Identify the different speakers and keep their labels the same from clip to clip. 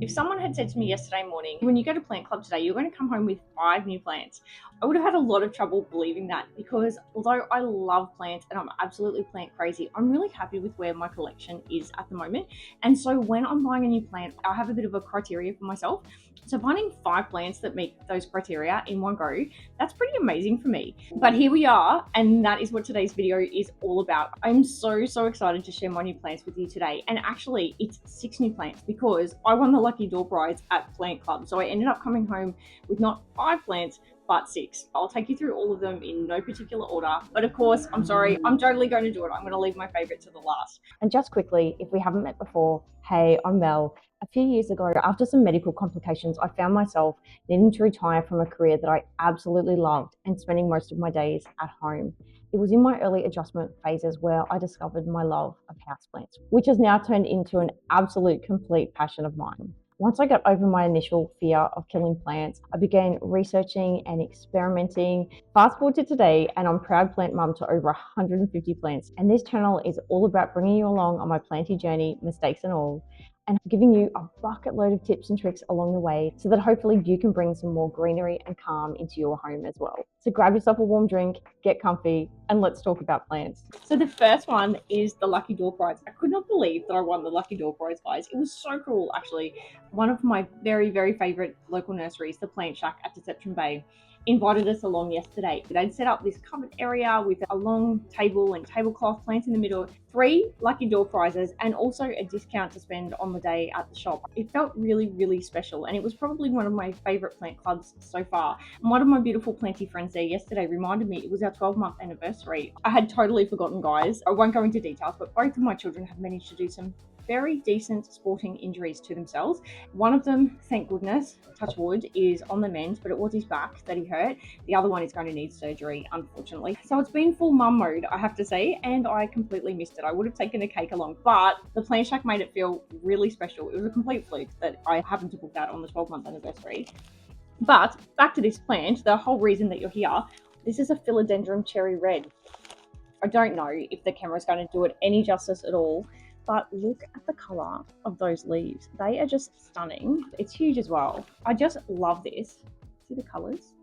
Speaker 1: If someone had said to me yesterday morning, when you go to plant club today, you're going to come home with 5 new plants, I would have had a lot of trouble believing that, because although I love plants and I'm absolutely plant crazy, I'm really happy with where my collection is at the moment. And so when I'm buying a new plant, I have a bit of a criteria for myself. So finding 5 plants that meet those criteria in one go, that's pretty amazing for me. But here we are, and that is what today's video is all about. I'm so excited to share my new plants with you today. And actually it's 6 new plants because I won the lucky door prize at Plant Club. So I ended up coming home with not 5 plants, but 6. I'll take you through all of them in no particular order. But of course, I'm sorry, I'm totally going to do it. I'm going to leave my favorite to the last.
Speaker 2: And just quickly, if we haven't met before, hey, I'm Mel. A few years ago, after some medical complications, I found myself needing to retire from a career that I absolutely loved and spending most of my days at home. It was in my early adjustment phases where I discovered my love of houseplants, which has now turned into an absolute complete passion of mine. Once I got over my initial fear of killing plants, I began researching and experimenting. Fast forward to today, and I'm proud plant mum to over 150 plants. And this channel is all about bringing you along on my planty journey, mistakes and all, and giving you a bucket load of tips and tricks along the way so that hopefully you can bring some more greenery and calm into your home as well. So grab yourself a warm drink, get comfy, and let's talk about plants.
Speaker 1: So the first one is the lucky door prize. I could not believe that I won the lucky door prize, guys. It was so cool, actually. One of my very favorite local nurseries, the Plant Shack at Deception Bay, invited us along yesterday. They'd set up this covered area with a long table and tablecloth, plants in the middle, 3 lucky door prizes, and also a discount to spend on the day at the shop. It felt really special, and it was probably one of my favorite plant clubs so far. And one of my beautiful planty friends there yesterday reminded me it was our 12-month anniversary. I had totally forgotten, guys. I won't go into details, but both of my children have managed to do some very decent sporting injuries to themselves. One of them, thank goodness, touch wood, is on the mend, but it was his back that he hurt. The other one is going to need surgery, unfortunately. So it's been full mum mode, I have to say, and I completely missed it. I would have taken a cake along, but the Plant Shack made it feel really special. It was a complete fluke that I happened to book that on the 12-month anniversary. But back to this plant, the whole reason that you're here, this is a Philodendron Cherry Red. I don't know if the camera's going to do it any justice at all, but look at the color of those leaves. They are just stunning. It's huge as well. I just love this. See the colors?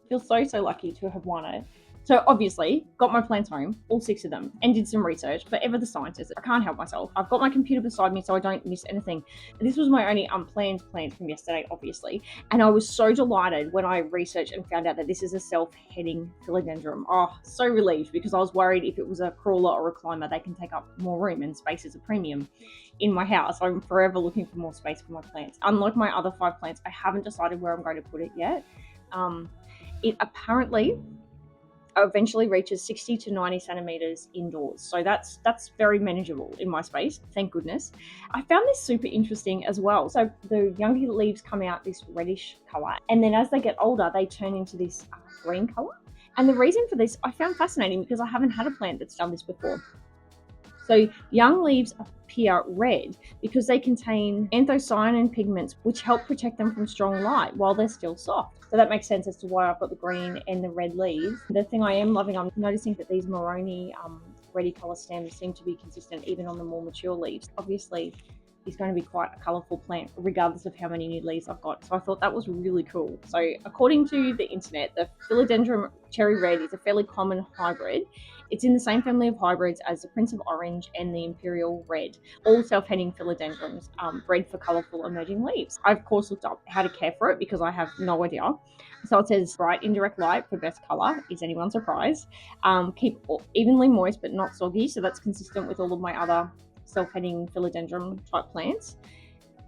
Speaker 1: Feel so lucky to have won it. So obviously, got my plants home, all 6 of them, and did some research. Forever the scientist. I can't help myself. I've got my computer beside me so I don't miss anything. This was my only unplanned plant from yesterday, obviously. And I was so delighted when I researched and found out that this is a self-heading philodendron. Oh, so relieved, because I was worried if it was a crawler or a climber, they can take up more room, and space is a premium in my house. I'm forever looking for more space for my plants. Unlike my other 5 plants, I haven't decided where I'm going to put it yet. It apparently eventually reaches 60 to 90 centimeters indoors, so that's very manageable in my space, thank goodness. I found this super interesting as well. So the younger leaves come out this reddish color, and then as they get older they turn into this green color. And the reason for this I found fascinating, because I haven't had a plant that's done this before. So young leaves appear red because they contain anthocyanin pigments which help protect them from strong light while they're still soft. So that makes sense as to why I've got the green and the red leaves. The thing I am loving, I'm noticing that these maroni reddy colour stems seem to be consistent even on the more mature leaves. Obviously, it's going to be quite a colourful plant regardless of how many new leaves I've got. So I thought that was really cool. So according to the internet, the Philodendron Cherry Red is a fairly common hybrid. It's in the same family of hybrids as the Prince of Orange and the Imperial Red, all self-heading philodendrons, bred for colourful emerging leaves. I of course looked up how to care for it because I have no idea. So it says bright indirect light for best colour. Is anyone surprised? Keep evenly moist but not soggy, so that's consistent with all of my other self-heading philodendron type plants.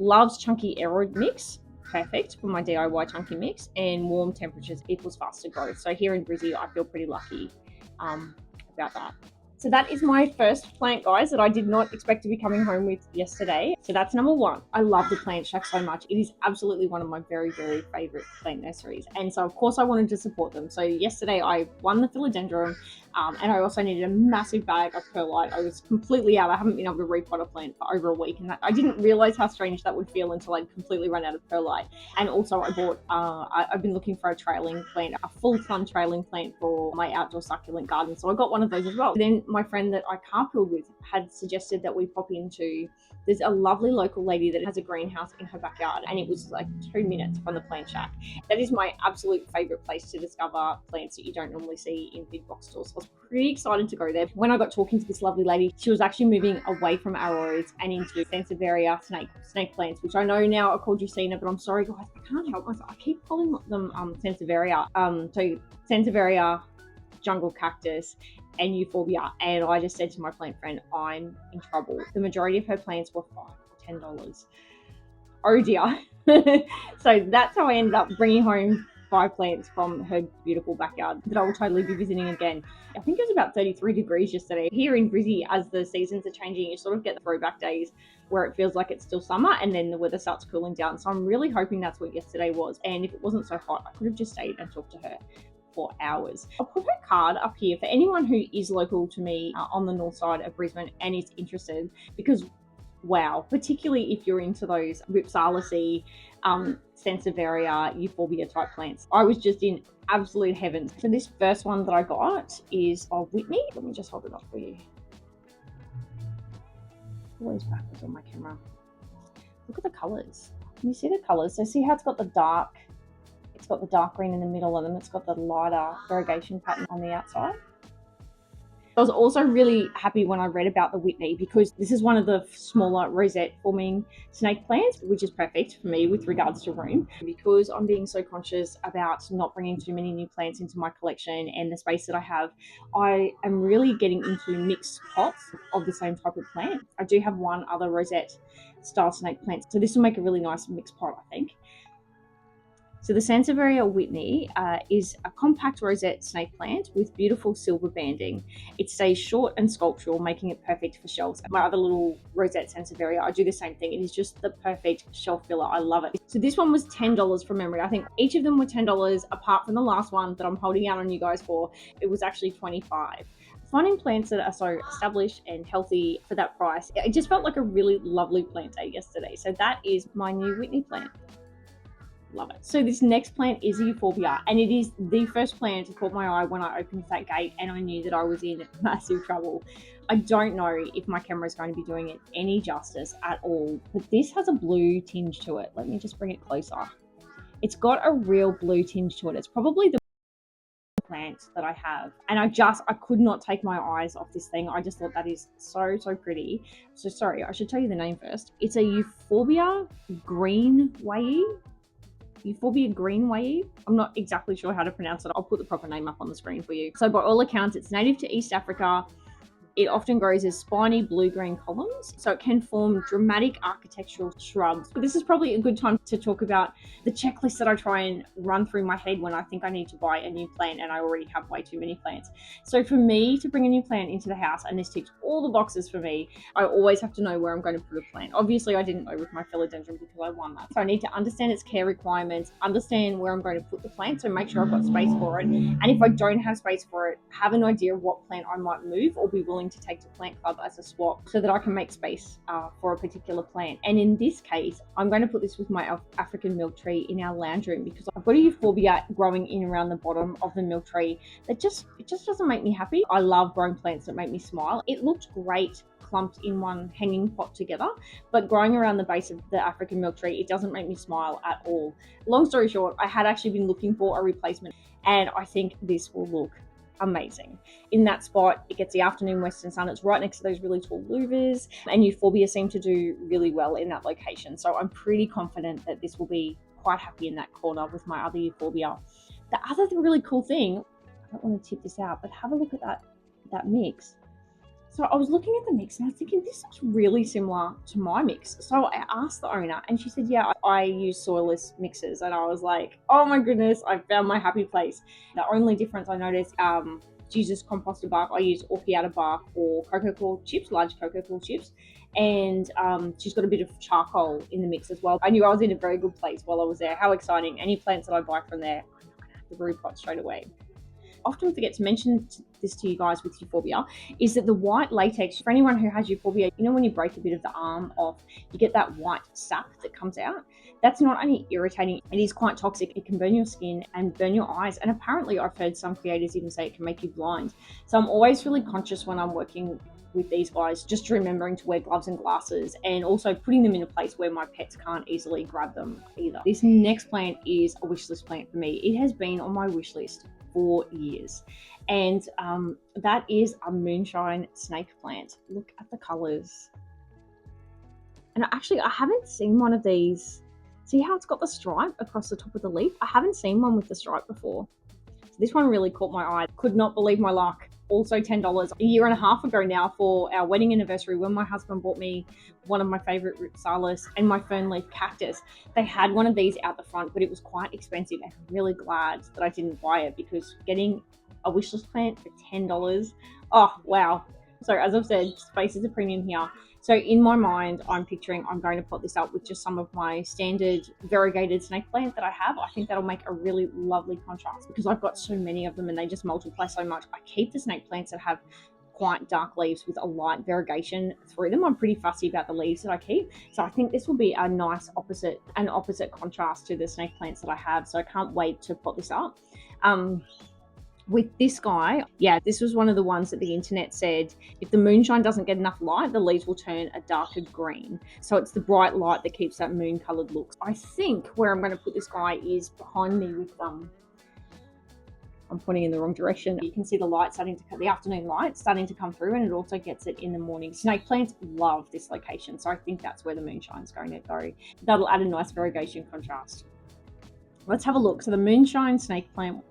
Speaker 1: Loves chunky aeroid mix, perfect for my DIY chunky mix, and warm temperatures equals faster growth. So here in Brizzy, I feel pretty lucky about that. So that is my first plant, guys, that I did not expect to be coming home with yesterday. So that's number 1. I love the Plant Shack so much. It is absolutely one of my very favorite plant nurseries. And so of course I wanted to support them. So yesterday I won the philodendron, and I also needed a massive bag of perlite. I was completely out. I haven't been able to repot a plant for over a week, and I didn't realize how strange that would feel until I'd completely run out of perlite. And also I bought, I've been looking for a trailing plant, a full sun trailing plant for my outdoor succulent garden. So I got one of those as well. Then my friend that I carpooled with had suggested that we pop into, there's a lovely local lady that has a greenhouse in her backyard, and it was like 2 minutes from the plant shack. That is my absolute favorite place to discover plants that you don't normally see in big box stores. So I was pretty excited to go there. When I got talking to this lovely lady, she was actually moving away from arrows and into Sansevieria snake plants, which I know now are called Dracaena, but I'm sorry guys, I can't help myself. I keep calling them Sansevieria. So Sansevieria, jungle cactus, and Euphorbia. And I just said to my plant friend, I'm in trouble. The majority of her plants were $5 or $10. Oh dear. So that's how I ended up bringing home 5 plants from her beautiful backyard that I will totally be visiting again. I think it was about 33 degrees yesterday. Here in Brizzy, as the seasons are changing, you sort of get the throwback days where it feels like it's still summer and then the weather starts cooling down. So I'm really hoping that's what yesterday was. And if it wasn't so hot, I could have just stayed and talked to her for hours. I'll put her card up here for anyone who is local to me on the north side of Brisbane and is interested, because wow, particularly if you're into those Ripsalis, Sansevieria, Euphorbia type plants. I was just in absolute heaven. So this first one that I got is of Whitney. Let me just hold it up for you. Always backwards on my camera. Look at the colours. Can you see the colours? So see how it's got the dark green in the middle, and then it's got the lighter variegation pattern on the outside. I was also really happy when I read about the Whitney, because this is one of the smaller rosette forming snake plants, which is perfect for me with regards to room, because I'm being so conscious about not bringing too many new plants into my collection and the space that I have. I am really getting into mixed pots of the same type of plant. I do have one other rosette style snake plant, so this will make a really nice mixed pot, I think. So the Sansevieria Whitney is a compact rosette snake plant with beautiful silver banding. It stays short and sculptural, making it perfect for shelves. My other little rosette Sansevieria, I do the same thing. It is just the perfect shelf filler. I love it. So this one was $10 from memory. I think each of them were $10, apart from the last one that I'm holding out on you guys for. It was actually $25. Finding plants that are so established and healthy for that price, it just felt like a really lovely plant day yesterday. So that is my new Whitney plant. Love it. So this next plant is Euphorbia, and it is the first plant to caught my eye when I opened that gate, and I knew that I was in massive trouble. I don't know if my camera is going to be doing it any justice at all, but this has a blue tinge to it. Let me just bring it closer. It's got a real blue tinge to it. It's probably the plant that I have, and I could not take my eyes off this thing. I just thought that is so pretty. So sorry, I should tell you the name first. It's a Euphorbia greenwayi. Euphorbia greenwayi. I'm not exactly sure how to pronounce it. I'll put the proper name up on the screen for you. So by all accounts, it's native to East Africa. It often grows as spiny blue-green columns, so it can form dramatic architectural shrubs. But this is probably a good time to talk about the checklist that I try and run through my head when I think I need to buy a new plant and I already have way too many plants. So for me to bring a new plant into the house, and this ticks all the boxes for me, I always have to know where I'm going to put a plant. Obviously, I didn't know with my philodendron because I won that. So I need to understand its care requirements, understand where I'm going to put the plant, so make sure I've got space for it. And if I don't have space for it, have an idea of what plant I might move or be willing to take to Plant Club as a swap, so that I can make space for a particular plant. And in this case, I'm going to put this with my African milk tree in our lounge room, because I've got a Euphorbia growing in around the bottom of the milk tree that just doesn't make me happy. I love growing plants that make me smile. It looked great clumped in one hanging pot together, but growing around the base of the African milk tree, it doesn't make me smile at all. Long story short, I had actually been looking for a replacement, and I think this will look amazing. In that spot, it gets the afternoon western sun. It's right next to those really tall louvers, and Euphorbia seem to do really well in that location. So I'm pretty confident that this will be quite happy in that corner with my other Euphorbia. The other really cool thing, I don't want to tip this out, but have a look at that mix. So I was looking at the mix and I was thinking, this is really similar to my mix. So I asked the owner and she said, yeah, I use soilless mixes. And I was like, oh my goodness, I found my happy place. The only difference I noticed, she uses composted bark. I use orchiata bark or cocoa coir chips, large cocoa coir chips. And she's got a bit of charcoal in the mix as well. I knew I was in a very good place while I was there. How exciting. Any plants that I buy from there, the brew pot straight away. often forget to mention this to you guys with Euphorbia, is that the white latex, for anyone who has Euphorbia, you know when you break a bit of the arm off, you get that white sap that comes out. That's not only irritating, it is quite toxic. It can burn your skin and burn your eyes. And apparently I've heard some creators even say it can make you blind. So I'm always really conscious when I'm working with these guys, just remembering to wear gloves and glasses, and also putting them in a place where my pets can't easily grab them either. This next plant is a wish list plant for me. It has been on my wish list for years, and that is a moonshine snake plant. Look at the colors. And actually, I haven't seen one of these. See how it's got the stripe across the top of the leaf? I haven't seen one with the stripe before. So this one really caught my eye. Could not believe my luck. Also $10 a year and a half ago now, for our wedding anniversary, when my husband bought me one of my favorite ripsalis and my fern leaf cactus. They had one of these out the front, but it was quite expensive, and I'm really glad that I didn't buy it, because getting a wishlist plant for $10, oh wow. So as I've said, space is a premium here. So in my mind, I'm picturing I'm going to pot this up with just some of my standard variegated snake plant that I have. I think that'll make a really lovely contrast, because I've got so many of them and they just multiply so much. I keep the snake plants that have quite dark leaves with a light variegation through them. I'm pretty fussy about the leaves that I keep. So I think this will be a nice opposite contrast to the snake plants that I have. So I can't wait to pot this up. With this guy, yeah, this was one of the ones that the internet said, if the moonshine doesn't get enough light, the leaves will turn a darker green. So it's the bright light that keeps that moon colored look. I think where I'm going to put this guy is behind me with I'm pointing in the wrong direction. You can see the light starting to, the afternoon light starting to come through, and it also gets it in the morning. Snake plants love this location, so I think that's where the moonshine's going to go. That'll add a nice variegation contrast. Let's have a look. So the moonshine snake plant,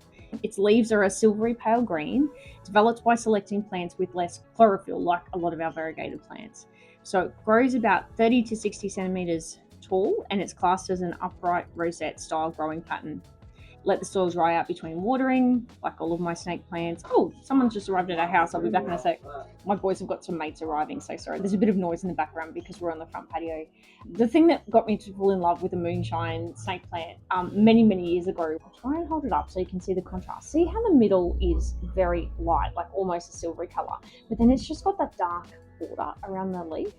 Speaker 1: its leaves are a silvery pale green, developed by selecting plants with less chlorophyll, like a lot of our variegated plants. So it grows about 30 to 60 centimeters tall, and it's classed as an upright rosette style growing pattern. Let the soil dry out between watering, like all of my snake plants. Oh, someone's just arrived at our house. I'll be back in a sec. My boys have got some mates arriving, so sorry. There's a bit of noise in the background because we're on the front patio. The thing that got me to fall in love with the moonshine snake plant many, many years ago, I'll try and hold it up so you can see the contrast. See how the middle is very light, like almost a silvery color, but then it's just got that dark border around the leaf.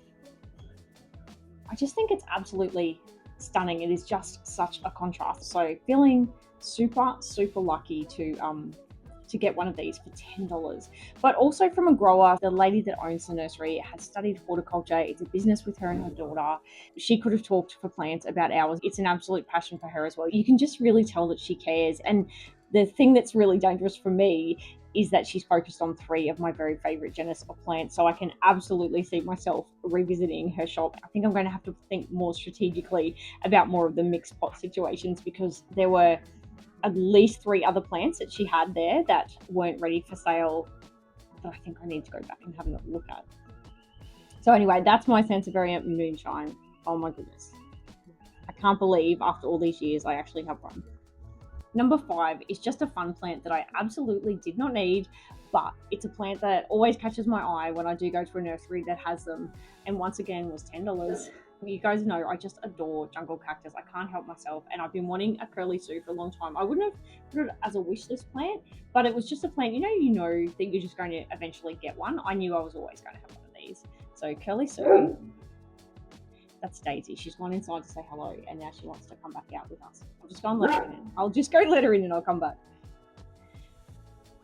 Speaker 1: I just think it's absolutely stunning. It is just such a contrast. So feeling super lucky to get one of these for $10. But also from a grower, the lady that owns the nursery has studied horticulture. It's a business with her and her daughter. She could have talked for plants about hours. It's an absolute passion for her as well. You can just really tell that she cares. And the thing that's really dangerous for me is that she's focused on 3 of my very favorite genus of plants. So I can absolutely see myself revisiting her shop. I think I'm going to have to think more strategically about more of the mixed pot situations, because there were at least 3 other plants that she had there that weren't ready for sale that I think I need to go back and have a look at. So anyway, that's my Sansevieria moonshine. Oh my goodness. I can't believe after all these years I actually have one. Number 5 is just a fun plant that I absolutely did not need, but it's a plant that always catches my eye when I do go to a nursery that has them, and once again was $10. You guys know I just adore jungle cactus. I can't help myself, and I've been wanting a curly sue for a long time. I wouldn't have put it as a wish list plant, but it was just a plant, you know that you're just going to eventually get one. I knew I was always going to have one of these. So curly sue, that's Daisy. She's gone inside to say hello, and now she wants to come back out with us. I'll just go and let her in. I'll just go let her in and I'll come back.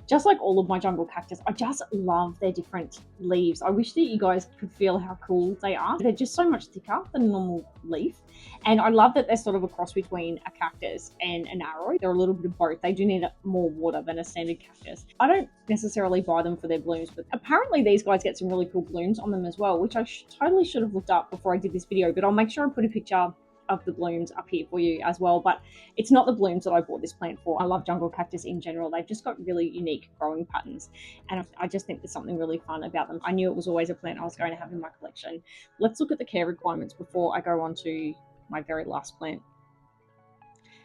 Speaker 1: Just like all of my jungle cactus, I just love their different leaves. I wish that you guys could feel how cool they are. They're just so much thicker than a normal leaf. And I love that they're sort of a cross between a cactus and an arrow. They're a little bit of both. They do need more water than a standard cactus. I don't necessarily buy them for their blooms, but apparently these guys get some really cool blooms on them as well, which I totally should have looked up before I did this video, but I'll make sure I put a picture of the blooms up here for you as well. But it's not the blooms that I bought this plant for. I love jungle cactus in general. They've just got really unique growing patterns, and I just think there's something really fun about them. I knew it was always a plant I was going to have in my collection. Let's look at the care requirements before I go on to my very last plant.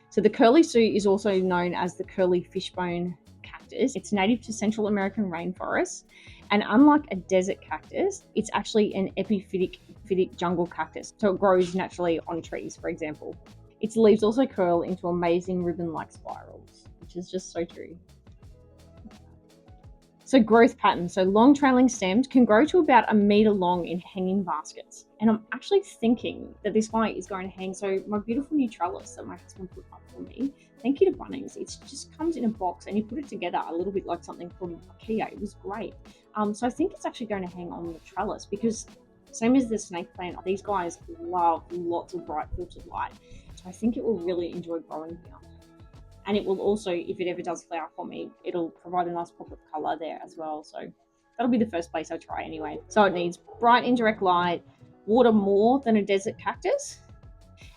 Speaker 1: So the curly sue is also known as the curly fishbone cactus. It's native to Central American rainforests, and unlike a desert cactus, it's actually an epiphytic jungle cactus. So it grows naturally on trees, for example. Its leaves also curl into amazing ribbon-like spirals, which is just so true. So growth pattern. So long trailing stems can grow to about 1 meter long in hanging baskets. And I'm actually thinking that this one is going to hang. So my beautiful new trellis that my husband put up for me, thank you to Bunnings. It just comes in a box and you put it together a little bit like something from IKEA. It was great. So I think it's actually going to hang on the trellis because same as the snake plant, these guys love lots of bright filtered light. So I think it will really enjoy growing here. And it will also, if it ever does flower for me, it'll provide a nice pop of colour there as well. So that'll be the first place I try anyway. So it needs bright indirect light, water more than a desert cactus,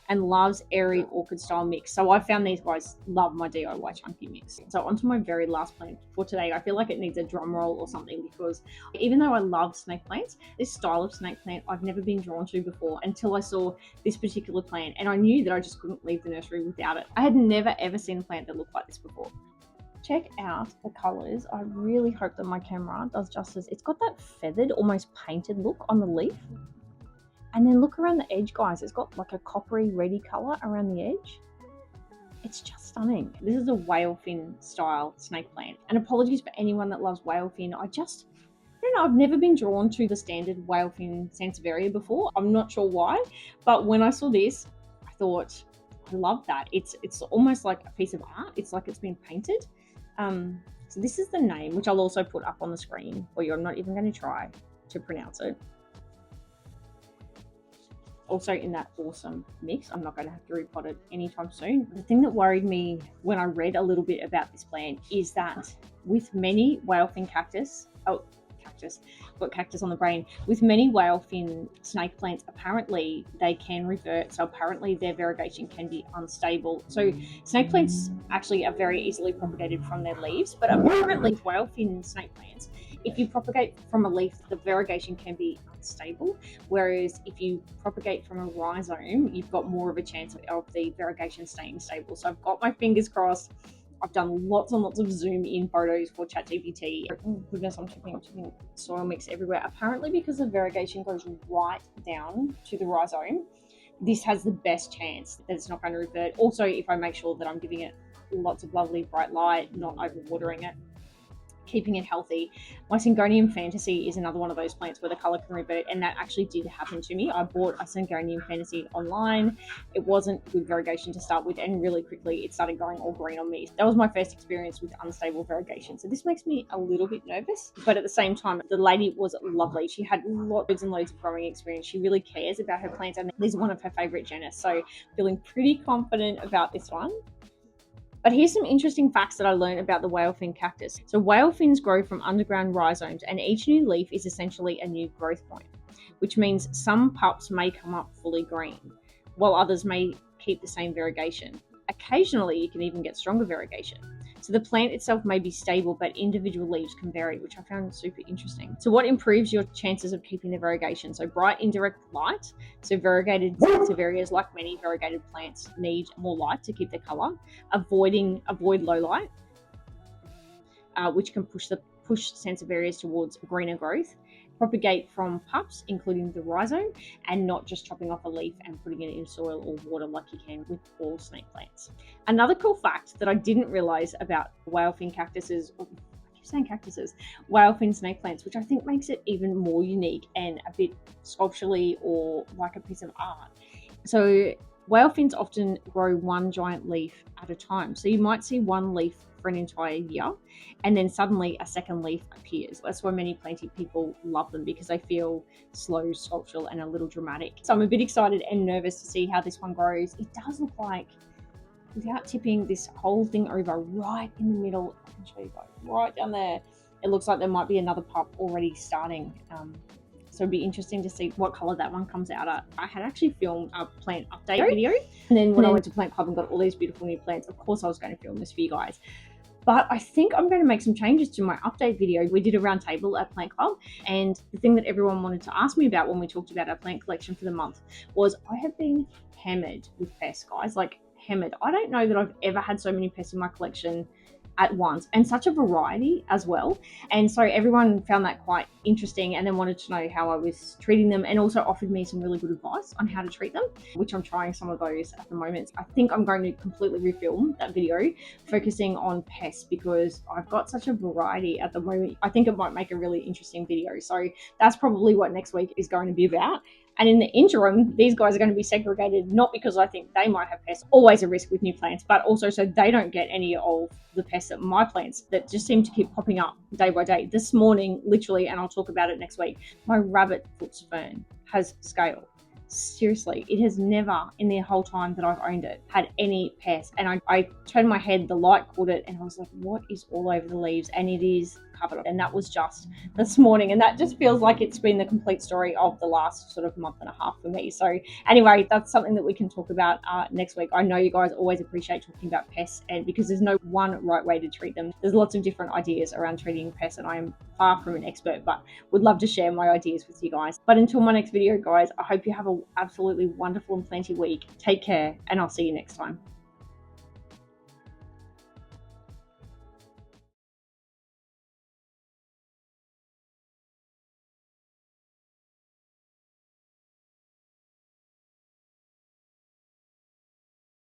Speaker 1: and loves airy orchid style mix. So I found these guys love my DIY chunky mix. So onto my very last plant for today. I feel like it needs a drum roll or something because even though I love snake plants, this style of snake plant I've never been drawn to before until I saw this particular plant, and I knew that I just couldn't leave the nursery without it. I had never ever seen a plant that looked like this before. Check out the colours. I really hope that my camera does justice. It's got that feathered, almost painted look on the leaf. And then look around the edge, guys. It's got like a coppery reddy colour around the edge. It's just stunning. This is a whale fin style snake plant. And apologies for anyone that loves whale fin. I don't know, I've never been drawn to the standard whale fin Sansevieria before. I'm not sure why, but when I saw this, I thought, I love that. It's almost like a piece of art. It's like it's been painted. So this is the name, which I'll also put up on the screen for you. I'm not even going to try to pronounce it. Also in that awesome mix. I'm not going to have to repot it anytime soon. The thing that worried me when I read a little bit about this plant is that with many whalefin cactus, got cactus on the brain. With many whalefin snake plants, apparently they can revert. So apparently their variegation can be unstable. So snake plants actually are very easily propagated from their leaves, but apparently whalefin snake plants, if you propagate from a leaf, the variegation can be unstable. Whereas if you propagate from a rhizome, you've got more of a chance of the variegation staying stable. So I've got my fingers crossed. I've done lots and lots of zoom in photos for ChatGPT. Oh goodness, I'm tipping soil mix everywhere. Apparently because the variegation goes right down to the rhizome, this has the best chance that it's not going to revert. Also, if I make sure that I'm giving it lots of lovely bright light, not overwatering it, keeping it healthy. My Syngonium Fantasy is another one of those plants where the color can revert, and that actually did happen to me. I bought a Syngonium Fantasy online. It wasn't good variegation to start with, and really quickly it started going all green on me. That was my first experience with unstable variegation, so this makes me a little bit nervous, but at the same time the lady was lovely. She had loads and loads of growing experience. She really cares about her plants, and this is one of her favorite genus, so feeling pretty confident about this one. But here's some interesting facts that I learned about the whalefin cactus. So whale fins grow from underground rhizomes, and each new leaf is essentially a new growth point, which means some pups may come up fully green, while others may keep the same variegation. Occasionally, you can even get stronger variegation. So the plant itself may be stable, but individual leaves can vary, which I found super interesting. So what improves your chances of keeping the variegation? So bright indirect light. So variegated Sansevierias, like many variegated plants, need more light to keep their color. Avoid low light, which can push Sansevierias towards greener growth. Propagate from pups, including the rhizome, and not just chopping off a leaf and putting it in soil or water like you can with all snake plants. Another cool fact that I didn't realize about whalefin cactuses, whalefin snake plants, which I think makes it even more unique and a bit sculpturally or like a piece of art. So whalefins often grow one giant leaf at a time. So you might see one leaf for an entire year, and then suddenly a second leaf appears. That's why many planting people love them, because they feel slow, sculptural, and a little dramatic. So I'm a bit excited and nervous to see how this one grows. It does look like, without tipping this whole thing over, right in the middle, I can show you guys, right down there, it looks like there might be another pup already starting. So it'd be interesting to see what color that one comes out at. I had actually filmed a plant update video, and then when I went to Plant Club and got all these beautiful new plants, of course I was going to film this for you guys. But I think I'm going to make some changes to my update video. We did a round table at Plant Club, and the thing that everyone wanted to ask me about when we talked about our plant collection for the month was, I have been hammered with pests, guys, like hammered. I don't know that I've ever had so many pests in my collection at once, and such a variety as well. And so everyone found that quite interesting and then wanted to know how I was treating them, and also offered me some really good advice on how to treat them, which I'm trying some of those at the moment. I think I'm going to completely refilm that video focusing on pests because I've got such a variety at the moment. I think it might make a really interesting video. So that's probably what next week is going to be about. And in the interim, these guys are going to be segregated, not because I think they might have pests, always a risk with new plants, but also so they don't get any of the pests that my plants that just seem to keep popping up day by day. This morning, literally, and I'll talk about it next week, my rabbit foot fern has scale. Seriously, it has never in the whole time that I've owned it had any pests. And I turned my head, the light caught it, and I was like, what is all over the leaves? And it is covered. And that was just this morning. And that just feels like it's been the complete story of the last sort of month and a half for me. So anyway, that's something that we can talk about next week. I know you guys always appreciate talking about pests, and because there's no one right way to treat them. There's lots of different ideas around treating pests, and I am far from an expert, but would love to share my ideas with you guys. But until my next video, guys, I hope you have an absolutely wonderful and plenty week. Take care, and I'll see you next time.